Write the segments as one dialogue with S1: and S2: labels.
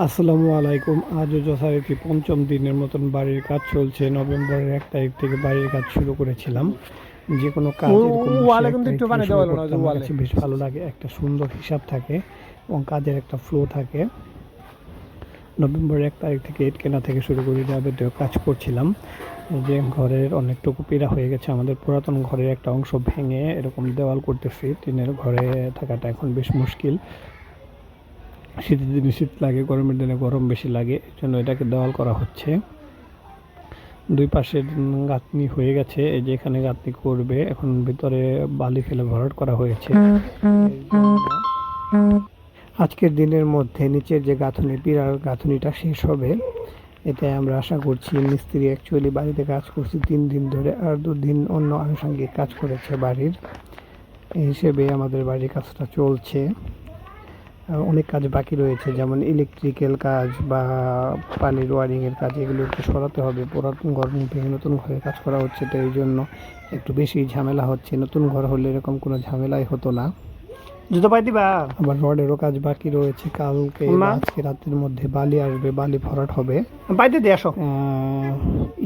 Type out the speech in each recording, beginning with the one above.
S1: আসসালামু আলাইকুম। আজও যথারীতি পঞ্চম দিনের মতন বাড়ির কাজ চলছে। নভেম্বরের 1 তারিখ থেকে বাড়ির কাজ শুরু করেছিলাম। যে কোনো কাজ এরকম মাসে
S2: ওয়ালে
S1: 1
S2: কিন্তু
S1: তারিখ
S2: একটু
S1: থেকে
S2: বানিয়ে
S1: শুরু
S2: দেওয়া হলো না,
S1: করতে
S2: যে
S1: আমার
S2: ওয়ালে
S1: কাছে বেশ ভালো লাগে। একটা সুন্দর হিসাব থাকে এবং কাজের একটা ফ্লো থাকে। নভেম্বরের 1 তারিখ থেকে ইট কেনা থেকে শুরু করে যাবতীয় কাজ করছিলাম। যে ঘরের অনেকটুকু পীড়া হয়ে গেছে। আমাদের পুরাতন ঘরের একটা অংশ ভেঙে এরকম দেওয়াল করতেছি। টিনের ঘরে থাকাটা এখন বেশ মুশকিল। শীতের দিনে শীত লাগে, গরমের দিনে গরম বেশি লাগে, এই জন্য এটাকে দেওয়াল করা হচ্ছে। দুই পাশে গাঁথনি হয়ে গেছে, এই যে এখানে গাঁথনি করবে, এখন ভিতরে বালি ফেলে ভরাট করা হয়েছে। এর জন্য আজকের দিনের মধ্যে নিচের যে গাঁথনি, পিলার গাঁথনিটা শেষ হবে, এটাই আমরা আশা করছি। মিস্ত্রি অ্যাকচুয়ালি বাড়িতে কাজ করছে 3 দিন ধরে, আর 2 দিন অন্য আনুষঙ্গিক কাজ করেছে বাড়ির। এই হিসেবে আমাদের বাড়ির কাজটা চলছে। অনেক কাজ বাকি রয়েছে, যেমন ইলেকট্রিক্যাল কাজ বা পানির ওয়ারিংয়ের কাজ, এগুলো একটু সরাতে হবে। পুরাতন ঘর ভেঙে নতুন ঘরে কাজ করা হচ্ছে, তো এই জন্য একটু বেশি ঝামেলা হচ্ছে। নতুন ঘর হলে এরকম কোনো ঝামেলাই হতো না।
S2: জুতো পাই দিবা
S1: আবার রডেরও কাজ বাকি রয়েছে। কালকে বা
S2: না?
S1: আজকে রাতের মধ্যে বালি আসবে, বালি ভরাট হবে।
S2: পাইতে দিয়ে আসো।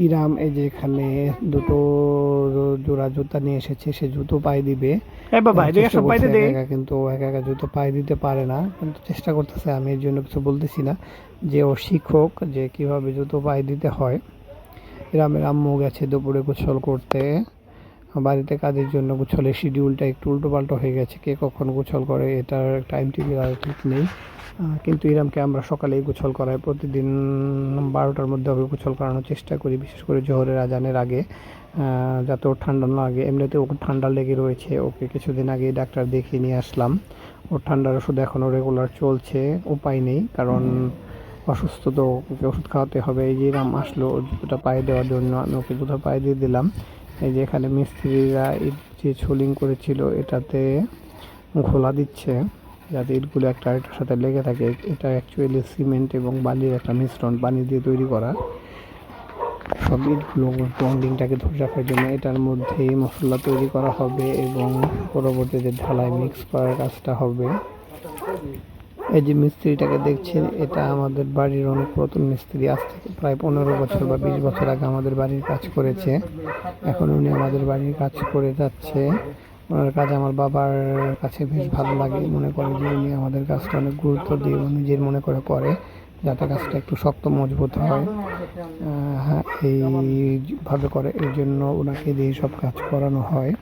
S1: ইরাম এই যে এখানে দুটো জোড়া জুতা নিয়ে এসেছে, সে জুতো পায়ে দিবে।
S2: এই বাবা এদিকে
S1: চেষ্টা
S2: আসো,
S1: করছে
S2: পাইতে দে।
S1: একা একা, কিন্তু ও একা একা জুতো পায়ে দিতে পারে না, কিন্তু চেষ্টা করতেছে। আমি এর জন্য কিছু বলতেছি না, যে ও শিক্ষক যে কিভাবে জুতো পায়ে দিতে হয়। ইরামের আম্মু গেছে দুপুরে গোসল করতে। বাড়িতে কাজের জন্য গোসলের শিডিউলটা একটু উল্টোপাল্টা হয়ে গেছে। কে কখন গোসল করে এটার টাইম টেবিল আর ঠিক নেই। কিন্তু ইরামকে আমরা সকালেই গোসল করাই। প্রতিদিন 12টার মধ্যে ওকে গোসল করানোর চেষ্টা করি, বিশেষ করে জোহরের আজানের আগে, যাতে ওর ঠান্ডা না লাগে। এমনিতে ওকে ঠান্ডা লেগে রয়েছে, ওকে কিছুদিন আগে ডাক্তার দেখিয়ে নিয়ে আসলাম। ওর ঠান্ডার ওষুধ এখনও রেগুলার চলছে, উপায় নেই, কারণ অসুস্থ তো, ওকে ওষুধ খাওয়াতে হবে। এই যে ইরাম আসলো জুতোটা পায়ে দেওয়ার জন্য, আমি ওকে জুতো পায়ে দিয়ে দিলাম। এই যে এখানে মিস্ত্রিরা ইট যে ছোলিং করেছিল এটাতে ঘোলা দিচ্ছে, যাতে ইটগুলো একটা আরেকটার সাথে লেগে থাকে। এটা অ্যাকচুয়ালি সিমেন্ট এবং বালির একটা মিশ্রণ, পানি দিয়ে তৈরি করা। সব ইটগুলো বন্ডিংটাকে ধরে রাখার জন্য এটার মধ্যেই মশলা তৈরি করা হবে এবং পরবর্তীতে ঢালাই মিক্স করার কাজটা হবে। এই যে মিস্ত্রিটাকে দেখছেন, এটা আমাদের বাড়ির অনেক পুরাতন মিস্ত্রি। আজ থেকে প্রায় 15 বছর বা 20 বছর আগে আমাদের বাড়ির কাজ করেছে। এখন উনি আমাদের বাড়ির কাজ করে যাচ্ছে। ওনার কাজ আমার বাবার কাছে বেশ ভালো লাগে। মনে করে যে উনি আমাদের কাজটা অনেক গুরুত্ব দিয়ে নিজের মনে করে করে, যাতে কাজটা একটু শক্ত মজবুত হয়। হ্যাঁ, এইভাবে করে, এই জন্য ওনাকে দিয়ে সব কাজ করানো হয়।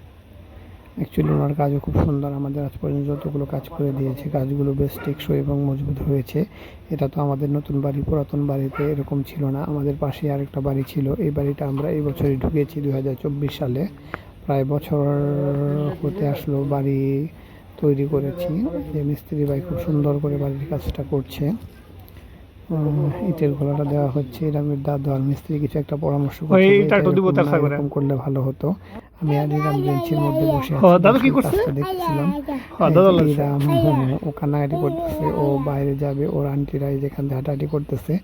S1: অ্যাকচুয়ালি ওনার কাজও খুব সুন্দর। আমাদের আজ পর্যন্ত যতগুলো কাজ করে দিয়েছে, কাজগুলো বেশ টেকসই এবং মজবুত হয়েছে। এটা তো আমাদের নতুন বাড়ি, পুরাতন বাড়িতে এরকম ছিল না। আমাদের পাশে আরেকটা বাড়ি ছিল, এই বাড়িটা আমরা এই বছরই ঢুকেছি 2024 সালে। প্রায় বছর হতে আসলো বাড়ি তৈরি করেছি। যে মিস্ত্রি ভাই খুব সুন্দর করে বাড়ির কাজটা করছে। ইটের ঘোলাটা দেওয়া হচ্ছে। ইরামের দাদু আর মিস্ত্রি কিছু একটা পরামর্শ করছে যে
S2: এইটা
S1: এটা
S2: একটু দিব
S1: এরকম
S2: তার
S1: না,
S2: করে।
S1: এরকম করলে ভালো হতো। আমি আর ইরাম বেঞ্চের মধ্যে বসে
S2: ও
S1: আছি,
S2: দাদু কি
S1: বসে
S2: করছে?
S1: কাজটা দেখছিলাম। এই
S2: দাদু
S1: যে
S2: লাগছে।
S1: ইরাম ও কান্নাকাটি করতেছে, ও বাইরে যাবে, ওর আন্টিরা এই যেখান থেকে হাঁটাহাঁটি করতেছে,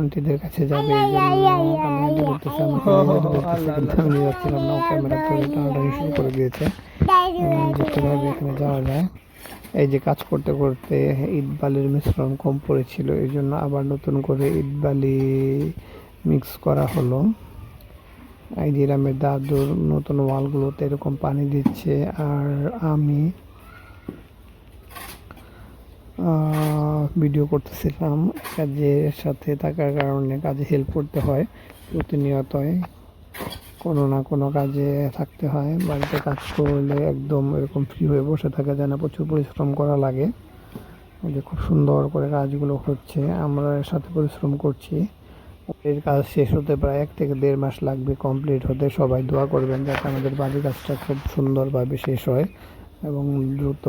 S1: আন্টিদের কাছে যাবে, এই জন্য কান্নাকাটি করতেছে। আমাকে নিয়ে যেতে বলতেছে, কিন্তু আমি নিয়ে যাচ্ছিলাম না। ও ক্যামেরা ধরে টানাটানি শুরু করে দিয়েছে যে কীভাবে এখানে যাওয়া যায়। এই যে কাজ করতে করতে ইট বালির মিশ্রণ কম পড়েছিল, এই জন্য আবার নতুন করে ইট বালি মিক্স করা হলো। এই যে রামের দাদুর নতুন ওয়ালগুলোতে এরকম পানি দিচ্ছে, আর আমি ভিডিও করতেছিলাম। কাজের সাথে থাকার কারণে কাজে হেল্প করতে হয় প্রতিনিয়তই, কোনো না কোনো কাজে থাকতে হয়। বাড়িতে কাজ করলে একদম এরকম ফ্রি হয়ে বসে থাকা যায় না, প্রচুর পরিশ্রম করা লাগে। যে খুব সুন্দর করে কাজগুলো হচ্ছে, আমরা এর সাথে পরিশ্রম করছি। এর কাজ শেষ হতে প্রায় 1 থেকে 1.5 মাস লাগবে কমপ্লিট হতে। সবাই দোয়া করবেন যাতে আমাদের বাড়ির কাজটা খুব সুন্দরভাবে শেষ হয় এবং দ্রুত।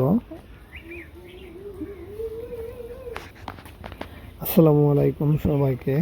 S1: আসসালামু আলাইকুম সবাইকে।